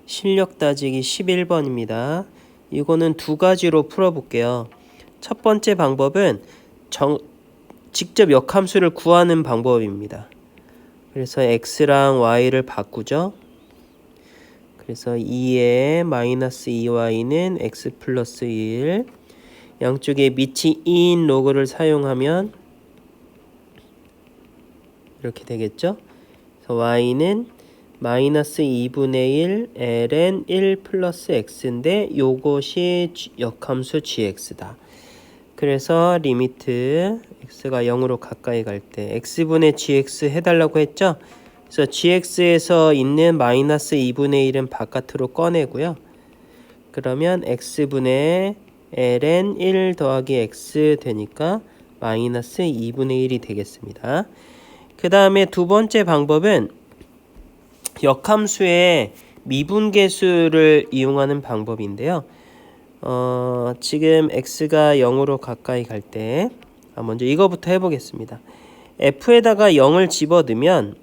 실력 따지기 11번입니다. 이거는 두 가지로 풀어볼게요. 첫 번째 방법은 직접 역함수를 구하는 방법입니다. 그래서 x랑 y를 바꾸죠. 그래서 2에 마이너스 2y는 x 플러스 1, 양쪽에 밑이 2인 로그를 사용하면 이렇게 되겠죠. 그래서 y는 마이너스 2분의 1 ln 1 플러스 x인데 요것이 역함수 gx다. 그래서 리미트 x가 0으로 가까이 갈 때 x분의 gx 해달라고 했죠. 그래서 gx에서 있는 마이너스 2분의 1은 바깥으로 꺼내고요. 그러면 x분의 ln 1 더하기 x 되니까 마이너스 2분의 1이 되겠습니다. 그 다음에 두 번째 방법은 역함수의 미분계수를 이용하는 방법인데요. 지금 x가 0으로 가까이 갈 때 먼저 이거부터 해보겠습니다. f에다가 0을 집어넣으면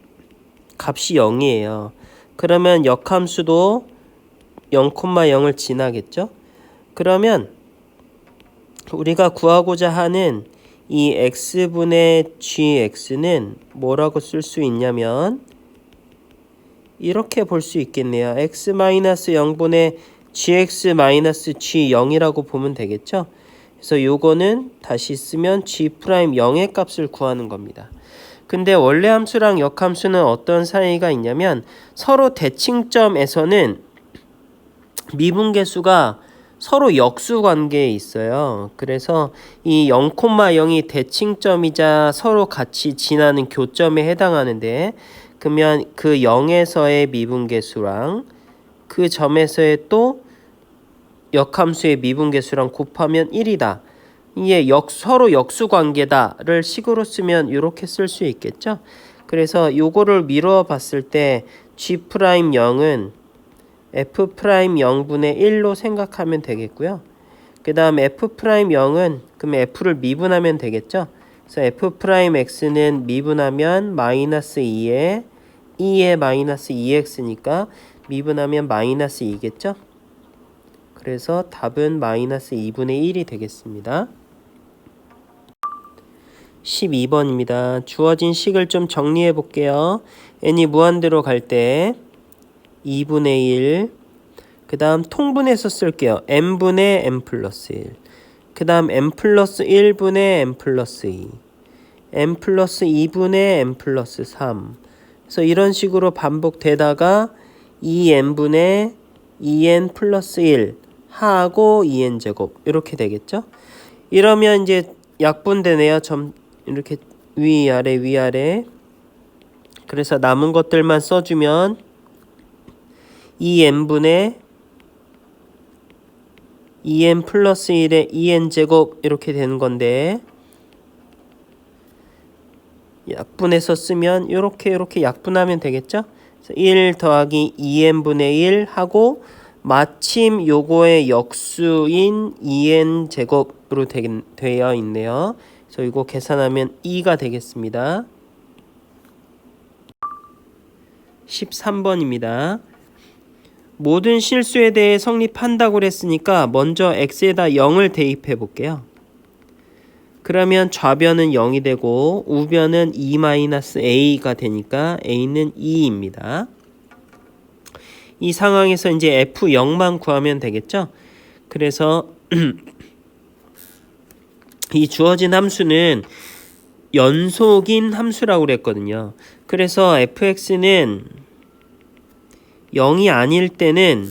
값이 0이에요. 그러면 역함수도 0,0을 지나겠죠? 그러면 우리가 구하고자 하는 이 x분의 gx는 뭐라고 쓸 수 있냐면 이렇게 볼 수 있겠네요. x-0분의 gx-g0이라고 보면 되겠죠. 그래서 요거는 다시 쓰면 g'0의 값을 구하는 겁니다. 근데 원래 함수랑 역함수는 어떤 사이가 있냐면 서로 대칭점에서는 미분계수가 서로 역수 관계에 있어요. 그래서 이 0,0이 대칭점이자 서로 같이 지나는 교점에 해당하는데 그러면 그 0에서의 미분계수랑 그 점에서의 또 역함수의 미분계수랑 곱하면 1이다. 이게 서로 역수관계다를 식으로 쓰면 이렇게 쓸 수 있겠죠. 그래서 요거를 미루어 봤을 때 G'0은 F'0분의 1로 생각하면 되겠고요. 그 다음 F'0은 그럼 F를 미분하면 되겠죠. 그래서 F'X는 미분하면 마이너스 2에 마이너스 2x니까 미분하면 마이너스 2겠죠. 그래서 답은 마이너스 2분의 1이 되겠습니다. 12번입니다. 주어진 식을 좀 정리해 볼게요. n이 무한대로 갈 때 2분의 1, 그 다음 통분해서 쓸게요. n분의 n 플러스 1, 그 다음 n 플러스 1분의 n 플러스 2, n 플러스 2분의 n 플러스 3. 그래서 이런 식으로 반복되다가 2n분의 2n 플러스 1 하고 2n제곱 이렇게 되겠죠. 이러면 이제 약분되네요. 이렇게 위아래 위아래. 그래서 남은 것들만 써주면 2n분의 2n 플러스 1의 2n제곱 이렇게 되는 건데 약분해서 쓰면 이렇게 약분하면 되겠죠. 그래서 1 더하기 2n분의 1 하고 마침 요거의 역수인 2n제곱으로 되어 있네요. 그래서 이거 계산하면 2가 되겠습니다. 13번입니다. 모든 실수에 대해 성립한다고 그랬으니까 먼저 x에다 0을 대입해 볼게요. 그러면 좌변은 0이 되고 우변은 2-a가 되니까 a는 2입니다. 이 상황에서 이제 f0만 구하면 되겠죠. 그래서 이 주어진 함수는 연속인 함수라고 그랬거든요. 그래서 fx는 0이 아닐 때는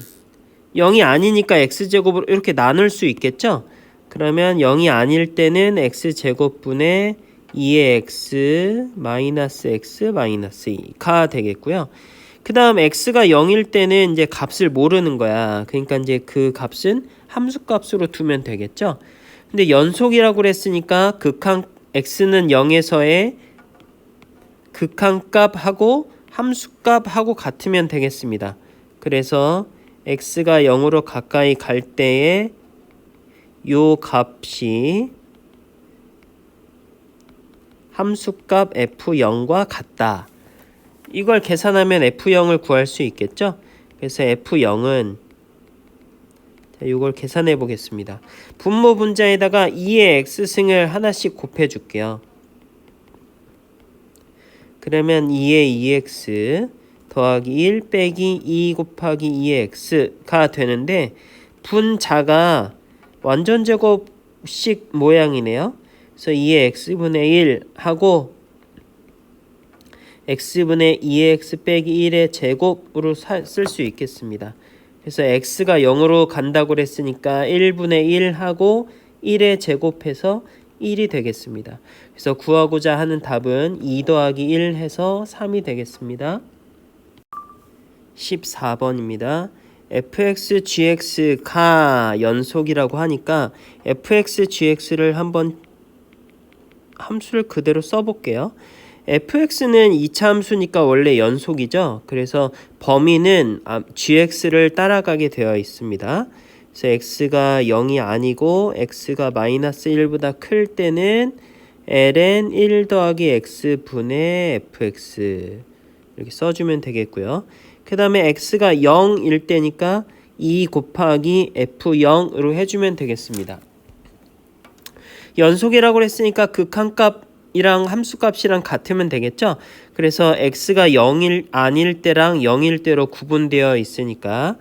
0이 아니니까 x제곱으로 이렇게 나눌 수 있겠죠. 그러면 0이 아닐 때는 x제곱분의 2의 x 마이너스 x 마이너스 2가 되겠고요. 그 다음 x가 0일 때는 이제 값을 모르는 거야. 그러니까 이제 그 값은 함수값으로 두면 되겠죠. 근데 연속이라고 그랬으니까 극한 x는 0에서의 극한값하고 함수값하고 같으면 되겠습니다. 그래서 x가 0으로 가까이 갈 때에 요 값이 함수값 f0과 같다. 이걸 계산하면 f0을 구할 수 있겠죠? 그래서 F0은 이걸 계산해 보겠습니다. 분모 분자에다가 2의 x승을 하나씩 곱해 줄게요. 그러면 2의 2x 더하기 1 빼기 2 곱하기 2의 x가 되는데 분자가 완전 제곱식 모양이네요. 그래서 2의 x분의 1 하고 x분의 2의 x 빼기 1의 제곱으로 쓸 수 있겠습니다. 그래서 x가 0으로 간다고 그랬으니까 1분의 1 하고 1의 제곱해서 1이 되겠습니다. 그래서 구하고자 하는 답은 2 더하기 1 해서 3이 되겠습니다. 14번입니다. fx, gx가 연속이라고 하니까 fx, gx를 한번 함수를 그대로 써볼게요. fx는 2차 함수니까 원래 연속이죠. 그래서 범위는 gx를 따라가게 되어 있습니다. 그래서 x가 0이 아니고 x가 마이너스 1보다 클 때는 ln 1 더하기 x분의 fx 이렇게 써주면 되겠고요. 그 다음에 x가 0일 때니까 2 곱하기 f0으로 해주면 되겠습니다. 연속이라고 했으니까 극한값이랑 함수값이랑 같으면 되겠죠. 그래서 x가 0일 아닐 때랑 0일 때로 구분되어 있으니까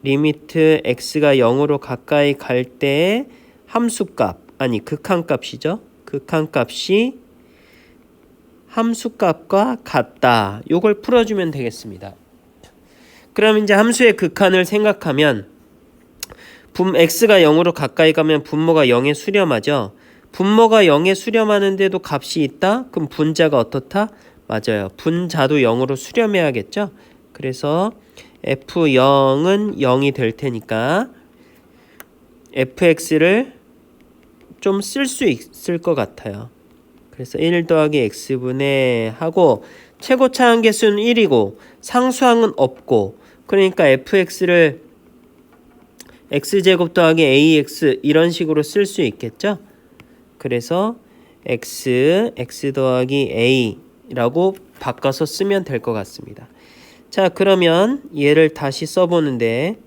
리미트 x가 0으로 가까이 갈 때 함수값 아니 극한값이죠. 극한값이 함수값과 같다. 요걸 풀어주면 되겠습니다. 그럼 이제 함수의 극한을 생각하면 x가 0으로 가까이 가면 분모가 0에 수렴하죠. 분모가 0에 수렴하는데도 값이 있다? 그럼 분자가 어떻다? 맞아요. 분자도 0으로 수렴해야겠죠. 그래서 f0은 0이 될 테니까 fx를 좀 쓸 수 있을 것 같아요. 그래서 1 더하기 x분의 하고 최고차 함계수는 1이고 상수항은 없고 그러니까 fx를 x제곱 더하기 ax 이런 식으로 쓸 수 있겠죠. 그래서 x 더하기 a라고 바꿔서 쓰면 될 것 같습니다. 자, 그러면 얘를 다시 써보는데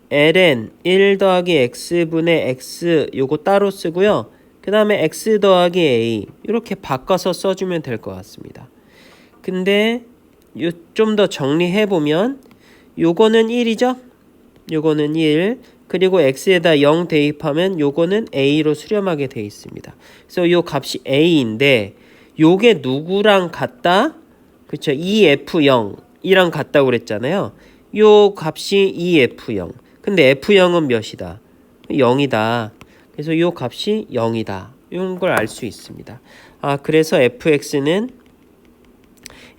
ln 1 더하기 x분의 x 요거 따로 쓰고요. 그 다음에 x 더하기 a 이렇게 바꿔서 써주면 될 것 같습니다. 근데 좀 더 정리해보면 요거는 1이죠? 요거는 1 그리고 x에다 0 대입하면 요거는 a로 수렴하게 되어 있습니다. 그래서 요 값이 a인데 요게 누구랑 같다? 그쵸? 2f0이랑 같다고 그랬잖아요. 요 값이 2f0 근데 f0은 몇이다? 0이다. 그래서 요 값이 0이다. 이런 걸 알 수 있습니다. 그래서 fx는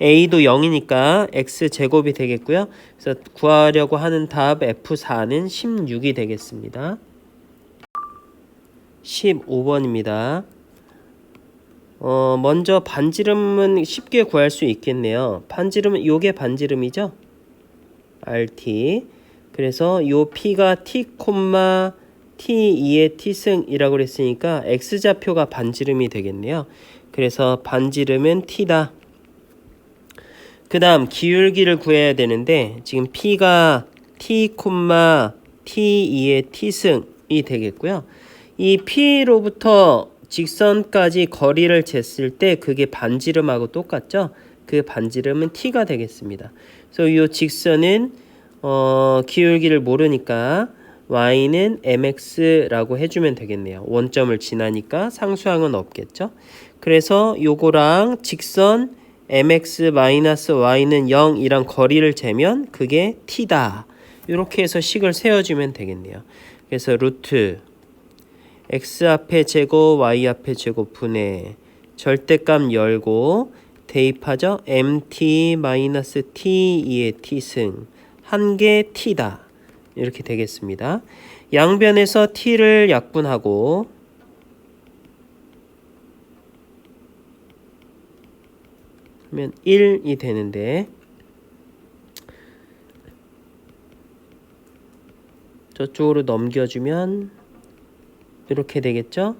a도 0이니까 x제곱이 되겠고요. 그래서 구하려고 하는 답 f4는 16이 되겠습니다. 15번입니다. 먼저 반지름은 쉽게 구할 수 있겠네요. 반지름은 요게 반지름이죠. RT. 그래서 요 P가 T, T2의 T승이라고 그랬으니까 X좌표가 반지름이 되겠네요. 그래서 반지름은 T다. 그 다음 기울기를 구해야 되는데 지금 P가 T, T2의 T승이 되겠고요. 이 P로부터 직선까지 거리를 쟀을 때 그게 반지름하고 똑같죠? 그 반지름은 T가 되겠습니다. 그래서 이 직선은 기울기를 모르니까 y는 mx라고 해주면 되겠네요. 원점을 지나니까 상수항은 없겠죠. 그래서 요거랑 직선 mx-y는 0이랑 거리를 재면 그게 t다. 이렇게 해서 식을 세워주면 되겠네요. 그래서 루트 x 앞에 제곱 y 앞에 제곱 분의 절대값 열고 대입하죠. mt-t2의 t승 한 개 t다. 이렇게 되겠습니다. 양변에서 t를 약분하고 하면 1이 되는데 저쪽으로 넘겨주면 이렇게 되겠죠.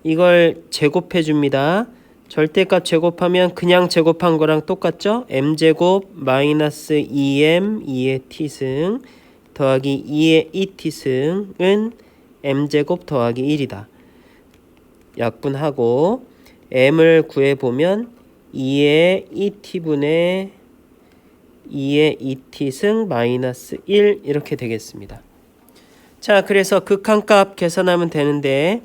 이걸 제곱해 줍니다. 절대값 제곱하면 그냥 제곱한 거랑 똑같죠? m제곱 마이너스 2m 2의 t승 더하기 2의 2t승은 m제곱 더하기 1이다. 약분하고 m을 구해보면 2의 2t분의 2의 2t승 마이너스 1 이렇게 되겠습니다. 자, 그래서 극한값 계산하면 되는데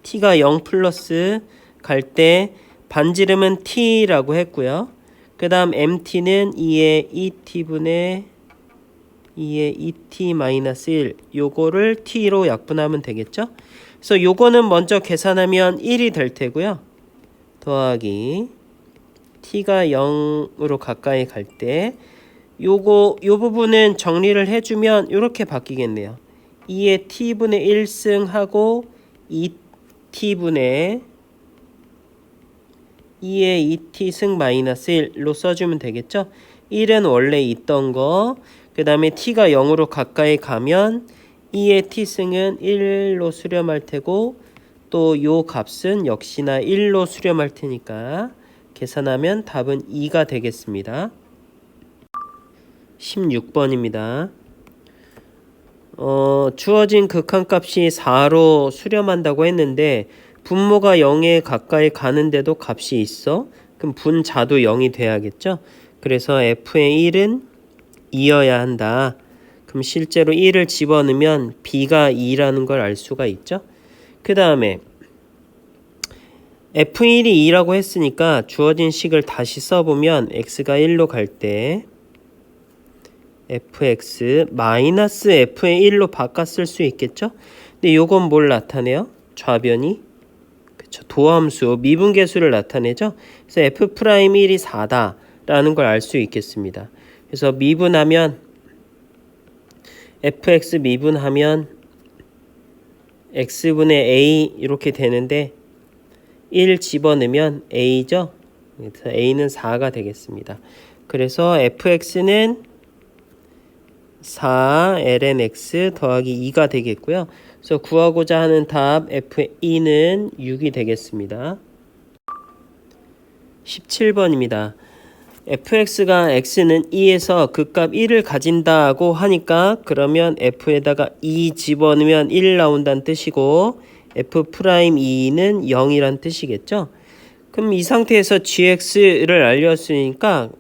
t가 0 플러스 갈 때 반지름은 t라고 했고요. 그 다음 mt는 2의 2t분의 2의 2t 마이너스 1 요거를 t로 약분하면 되겠죠. 그래서 요거는 먼저 계산하면 1이 될 테고요. 더하기 t가 0으로 가까이 갈 때 요 부분은 정리를 해주면 이렇게 바뀌겠네요. 2의 t분의 1승 하고 2t분의 2의 2t승 마이너스 1로 써주면 되겠죠. 1은 원래 있던 거, 그 다음에 t가 0으로 가까이 가면 2의 t승은 1로 수렴할 테고 또 요 값은 역시나 1로 수렴할 테니까 계산하면 답은 2가 되겠습니다. 16번입니다. 주어진 극한값이 4로 수렴한다고 했는데 분모가 0에 가까이 가는데도 값이 있어? 그럼 분자도 0이 돼야겠죠? 그래서 f의 1은 2여야 한다. 그럼 실제로 1을 집어넣으면 b가 2라는 걸 알 수가 있죠? 그 다음에 f1이 2라고 했으니까 주어진 식을 다시 써보면 x가 1로 갈 때 fx 마이너스 f의 1로 바꿨을 수 있겠죠? 근데 요건 뭘 나타내요? 좌변이 그쵸, 도함수 미분계수를 나타내죠? 그래서 f'1이 4다 라는 걸 알 수 있겠습니다. 그래서 미분하면 fx 미분하면 x분의 a 이렇게 되는데 1 집어넣으면 a죠? 그래서 a는 4가 되겠습니다. 그래서 fx는 4 ln x 더하기 2가 되겠고요. 그래서 구하고자 하는 답 f2는 6이 되겠습니다. 17번입니다. fx가 x는 2에서 극값 1을 가진다고 하니까 그러면 f에다가 2 집어넣으면 1 나온다는 뜻이고 f'2는 0이란 뜻이겠죠. 그럼 이 상태에서 gx를 알렸으니까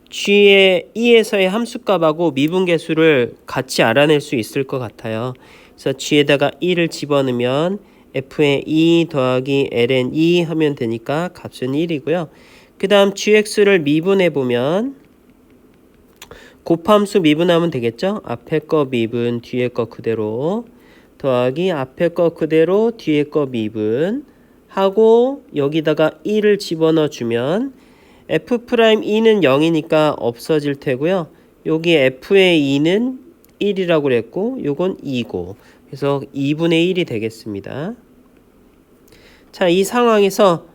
g의 2에서의 함수값하고 미분계수를 같이 알아낼 수 있을 것 같아요. 그래서 g에다가 1을 집어넣으면 f의 2 더하기 ln 2 하면 되니까 값은 1이고요. 그 다음 gx를 미분해보면 곱함수 미분하면 되겠죠. 앞에 거 미분 뒤에 거 그대로 더하기 앞에 거 그대로 뒤에 거 미분 하고 여기다가 1을 집어넣어 주면 f'2는 0이니까 없어질 테고요. 여기 f의 2는 1이라고 그랬고 요건 2고 그래서 2분의 1이 되겠습니다. 자, 이 상황에서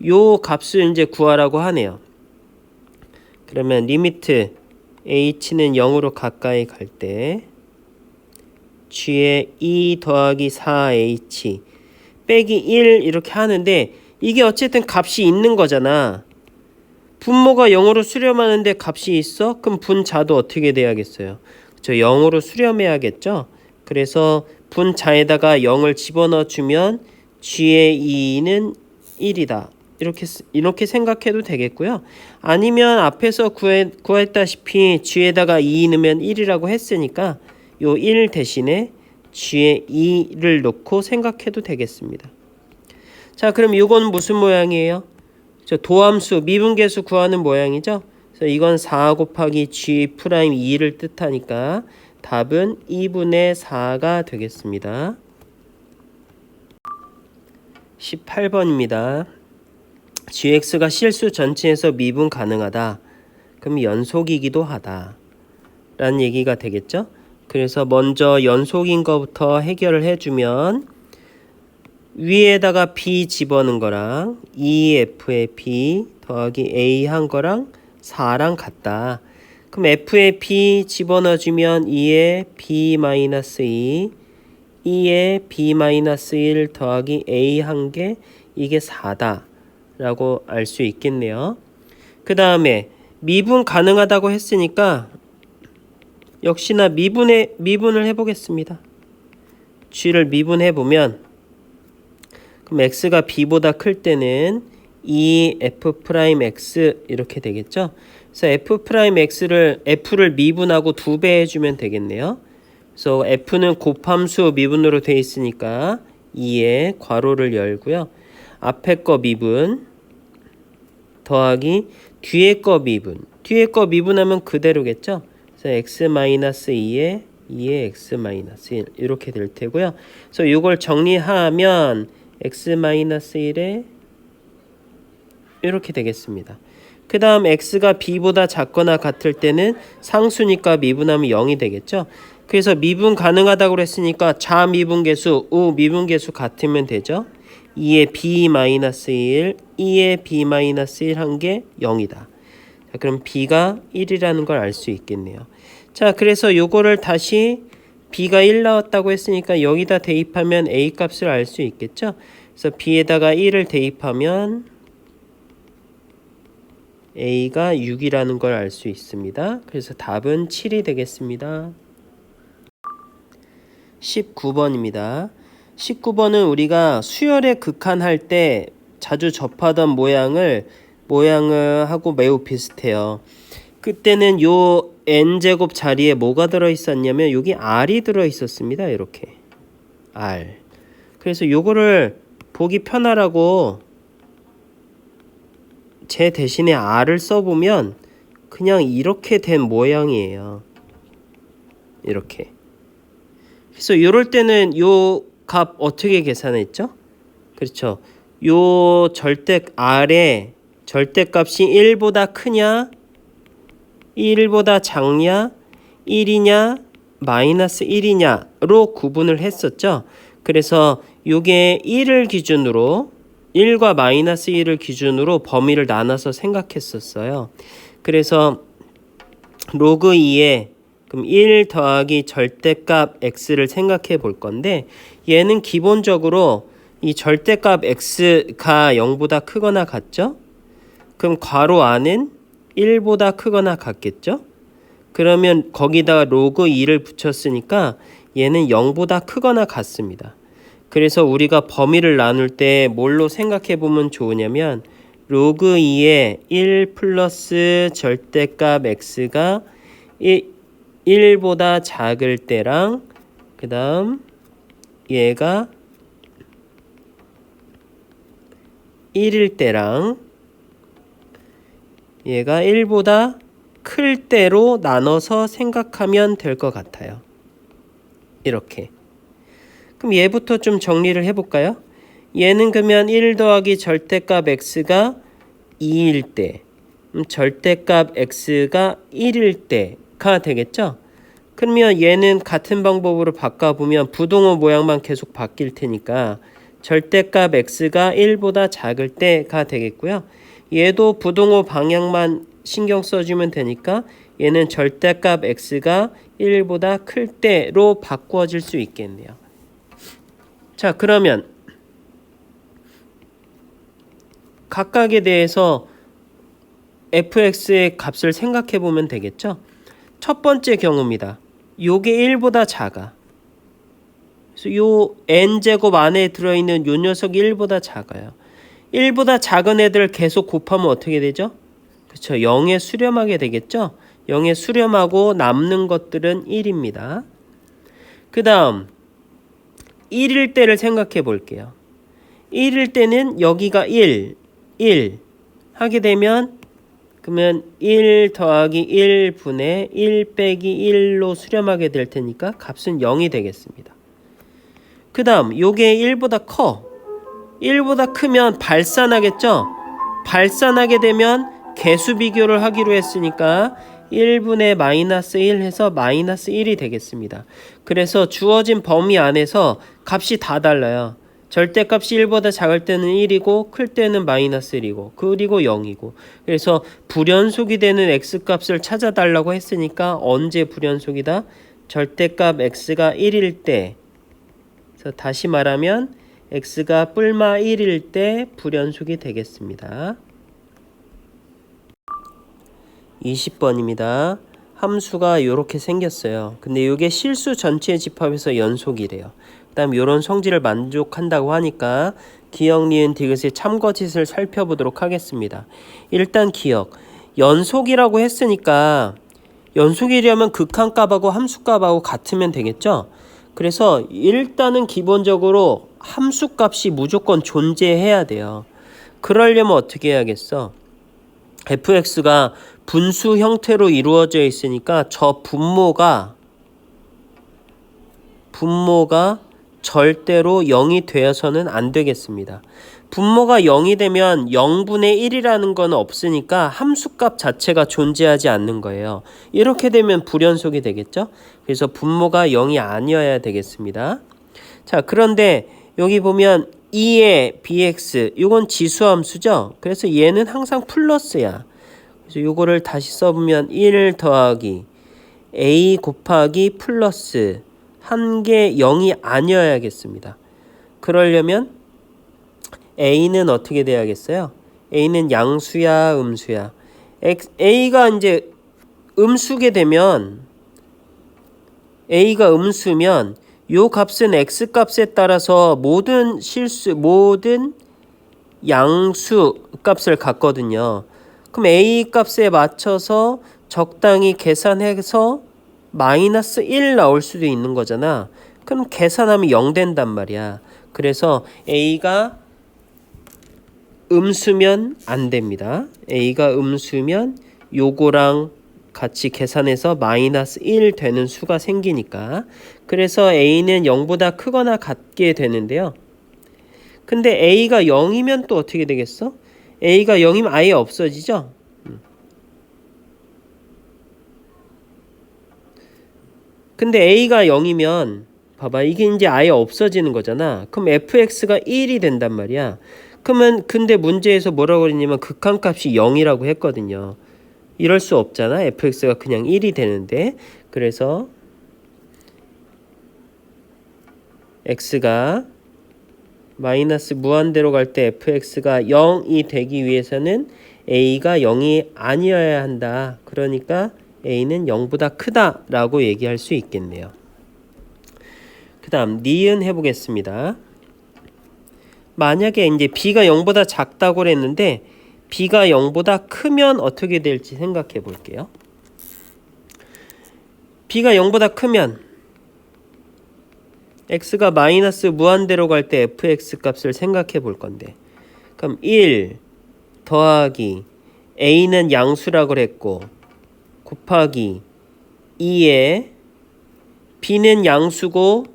요 값을 이제 구하라고 하네요. 그러면 리미트 h는 0으로 가까이 갈 때 g의 2 더하기 4h 빼기 1 이렇게 하는데 이게 어쨌든 값이 있는 거잖아. 분모가 0으로 수렴하는데 값이 있어? 그럼 분자도 어떻게 돼야겠어요? 그렇죠? 0으로 수렴해야겠죠? 그래서 분자에다가 0을 집어넣어 주면 g의 2는 1이다. 이렇게 생각해도 되겠고요. 아니면 앞에서 구했다시피 g에다가 2 넣으면 1이라고 했으니까 요 1 대신에 g의 2를 놓고 생각해도 되겠습니다. 자, 그럼 이건 무슨 모양이에요? 도함수 미분계수 구하는 모양이죠. 그래서 이건 4 곱하기 g'2를 뜻하니까 답은 2분의 4가 되겠습니다. 18번입니다. gx가 실수 전체에서 미분 가능하다. 그럼 연속이기도 하다 라는 얘기가 되겠죠. 그래서 먼저 연속인 거부터 해결을 해주면 위에다가 b 집어넣은 거랑 2f의 b 더하기 a 한 거랑 4랑 같다. 그럼 f의 b 집어넣어주면 2의 b-2 2의 b-1 더하기 a 한 개 이게 4다 라고 알 수 있겠네요. 그 다음에 미분 가능하다고 했으니까 역시나 미분을 해보겠습니다. g를 미분해보면 그럼 x가 b보다 클 때는 2f'(x) 이렇게 되겠죠. 그래서 f'를 미분하고 2배 해주면 되겠네요. 그래서 f는 곱함수 미분으로 되어 있으니까 2에 괄호를 열고요. 앞에 거 미분 더하기 뒤에 거 미분. 뒤에 거 미분하면 그대로겠죠. 그래서 x-2에 2의 x-1 이렇게 될 테고요. 그래서 이걸 정리하면 x-1에 이렇게 되겠습니다. 그 다음 x가 b보다 작거나 같을 때는 상수니까 미분하면 0이 되겠죠. 그래서 미분 가능하다고 그랬으니까 좌미분계수, 우미분계수 같으면 되죠. 2의 b-1, 2의 b-1 한 게 0이다. 자, 그럼 b가 1이라는 걸 알 수 있겠네요. 자, 그래서 요거를 다시 b가 1 나왔다고 했으니까 여기다 대입하면 a 값을 알 수 있겠죠. 그래서 b에다가 1을 대입하면 a가 6이라는 걸 알 수 있습니다. 그래서 답은 7이 되겠습니다. 19번입니다. 19번은 우리가 수열의 극한할 때 자주 접하던 모양을 하고 매우 비슷해요. 그때는 요 n제곱 자리에 뭐가 들어있었냐면 여기 r이 들어있었습니다. 이렇게 r. 그래서 요거를 보기 편하라고 제 대신에 r을 써보면 그냥 이렇게 된 모양이에요. 이렇게. 그래서 요럴 때는 요 값 어떻게 계산했죠? 그렇죠. 요 r의 절대값이 1보다 크냐 1보다 작냐 1이냐 마이너스 1이냐로 구분을 했었죠. 그래서 요게 1을 기준으로 1과 마이너스 1을 기준으로 범위를 나눠서 생각했었어요. 그래서 로그 2에 그럼 1 더하기 절대값 x를 생각해 볼 건데 얘는 기본적으로 이 절대값 x가 0보다 크거나 같죠? 그럼 괄호 안은 1보다 크거나 같겠죠? 그러면 거기다가 로그 2를 붙였으니까 얘는 0보다 크거나 같습니다. 그래서 우리가 범위를 나눌 때 뭘로 생각해 보면 좋으냐면 로그 2에 1 플러스 절대값 x가 1보다 작을 때랑 그 다음 얘가 1일 때랑 얘가 1보다 클 때로 나눠서 생각하면 될 것 같아요. 이렇게. 그럼 얘부터 좀 정리를 해볼까요? 얘는 그러면 1 더하기 절대값 x가 2일 때 절대값 x가 1일 때가 되겠죠? 그러면 얘는 같은 방법으로 바꿔보면 부동호 모양만 계속 바뀔 테니까 절대값 x가 1보다 작을 때가 되겠고요. 얘도 부동호 방향만 신경 써주면 되니까 얘는 절대값 x가 1보다 클 때로 바꾸어질 수 있겠네요. 자, 그러면 각각에 대해서 fx의 값을 생각해 보면 되겠죠? 첫 번째 경우입니다. 요게 1보다 작아. 그래서 요 n제곱 안에 들어있는 요 녀석이 1보다 작아요. 1보다 작은 애들 계속 곱하면 어떻게 되죠? 그렇죠. 0에 수렴하게 되겠죠? 0에 수렴하고 남는 것들은 1입니다. 그 다음 1일 때를 생각해 볼게요. 1일 때는 여기가 1 하게 되면 그러면 1 더하기 1분의 1 빼기 1로 수렴하게 될 테니까 값은 0이 되겠습니다. 그 다음 요게 1보다 커. 1보다 크면 발산하겠죠? 발산하게 되면 개수 비교를 하기로 했으니까 1분의 마이너스 1 해서 마이너스 1이 되겠습니다. 그래서 주어진 범위 안에서 값이 다 달라요. 절대값이 1보다 작을 때는 1이고 클 때는 마이너스 1이고 그리고 0이고 그래서 불연속이 되는 x값을 찾아달라고 했으니까 언제 불연속이다? 절대값 x가 1일 때. 그래서 다시 말하면 x가 뿔마 1일 때 불연속이 되겠습니다. 20번입니다. 함수가 이렇게 생겼어요. 근데 이게 실수 전체 집합에서 연속이래요. 그 다음 이런 성질을 만족한다고 하니까 기억, 니은, 디귿의 참거짓을 살펴보도록 하겠습니다. 일단 기억, 연속이라고 했으니까 연속이려면 극한값하고 함수값하고 같으면 되겠죠? 그래서 일단은 기본적으로 함수값이 무조건 존재해야 돼요. 그러려면 어떻게 해야겠어? fx가 분수 형태로 이루어져 있으니까 저 분모가 절대로 0이 되어서는 안 되겠습니다. 분모가 0이 되면 0분의 1이라는 건 없으니까 함수값 자체가 존재하지 않는 거예요. 이렇게 되면 불연속이 되겠죠? 그래서 분모가 0이 아니어야 되겠습니다. 자, 그런데 여기 보면 2의 bx, 이건 지수함수죠? 그래서 얘는 항상 플러스야. 그래서 요거를 다시 써보면 1 더하기 a 곱하기 플러스 한 개 0이 아니어야겠습니다. 그러려면 a는 어떻게 돼야겠어요? a는 양수야, 음수야? a가 이제 음수게 되면 a가 음수면 요 값은 x 값에 따라서 모든 양수 값을 갖거든요. 그럼 a 값에 맞춰서 적당히 계산해서 마이너스 1 나올 수도 있는 거잖아. 그럼 계산하면 0 된단 말이야. 그래서 a가 음수면 안 됩니다. a가 음수면 요거랑 같이 계산해서 마이너스 1 되는 수가 생기니까. 그래서 a는 0보다 크거나 같게 되는데요. 근데 a가 0이면 또 어떻게 되겠어? a가 0이면 아예 없어지죠? 근데 a가 0이면 봐봐, 이게 이제 아예 없어지는 거잖아. 그럼 fx가 1이 된단 말이야. 그러면 근데 문제에서 뭐라고 그랬냐면 극한값이 0이라고 했거든요. 이럴 수 없잖아. fx가 그냥 1이 되는데. 그래서 x가 마이너스 무한대로 갈 때 fx가 0이 되기 위해서는 a가 0이 아니어야 한다. 그러니까 a는 0보다 크다라고 얘기할 수 있겠네요. 그 다음 니은 해보겠습니다. 만약에 이제 b가 0보다 작다고 그랬는데 b가 0보다 크면 어떻게 될지 생각해 볼게요. b가 0보다 크면 x가 마이너스 무한대로 갈 때 fx 값을 생각해 볼 건데, 그럼 1 더하기 a는 양수라고 그랬고 곱하기 2에 b는 양수고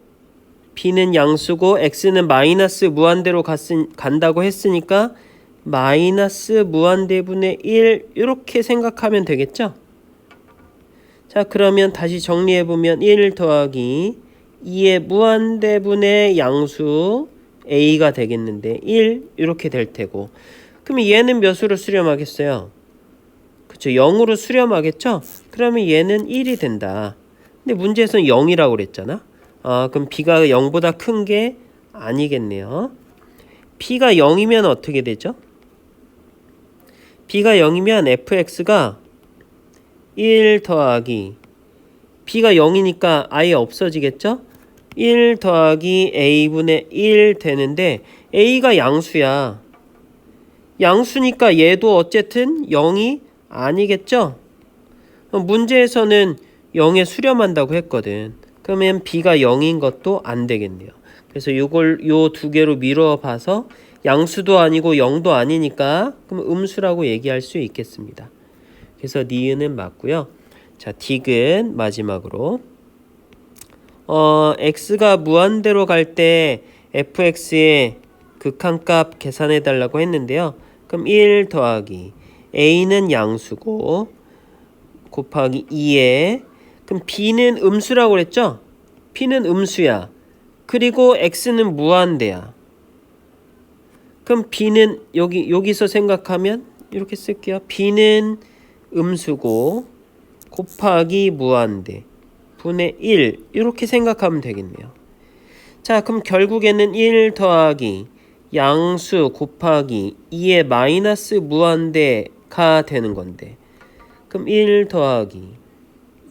x는 마이너스 무한대로 간다고 했으니까 마이너스 무한대분의 1 이렇게 생각하면 되겠죠? 자, 그러면 다시 정리해보면 1 더하기 2의 무한대분의 양수 a가 되겠는데 1 이렇게 될 테고, 그러면 얘는 몇으로 수렴하겠어요? 그쵸, 0으로 수렴하겠죠? 그러면 얘는 1이 된다. 근데 문제에서는 0이라고 그랬잖아. 그럼 b가 0보다 큰 게 아니겠네요. b가 0이면 어떻게 되죠? b가 0이면 fx가 1 더하기 b가 0이니까 아예 없어지겠죠? 1 더하기 a분의 1 되는데 a가 양수야. 양수니까 얘도 어쨌든 0이 아니겠죠? 문제에서는 0에 수렴한다고 했거든. 그러면 b가 0인 것도 안 되겠네요. 그래서 요 두 개로 미루어 봐서 양수도 아니고 0도 아니니까 그럼 음수라고 얘기할 수 있겠습니다. 그래서 니은은 맞고요. 자, 디귿 마지막으로 x가 무한대로 갈 때 fx의 극한값 계산해 달라고 했는데요. 그럼 1 더하기 a는 양수고 곱하기 2에, 그럼 b는 음수라고 그랬죠? b는 음수야. 그리고 x는 무한대야. 그럼 b는 여기서 생각하면 이렇게 쓸게요. b는 음수고 곱하기 무한대 분의 1 이렇게 생각하면 되겠네요. 자, 그럼 결국에는 1 더하기 양수 곱하기 2의 마이너스 무한대가 되는 건데, 그럼 1 더하기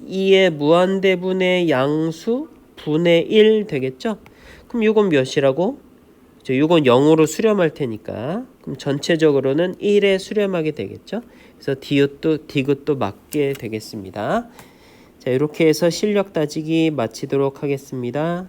2의 무한대분의 양수 분의 1 되겠죠? 그럼 이건 몇이라고? 이건 0으로 수렴할 테니까 그럼 전체적으로는 1에 수렴하게 되겠죠? 그래서 디귿도 디귿도 맞게 되겠습니다. 자, 이렇게 해서 실력 따지기 마치도록 하겠습니다.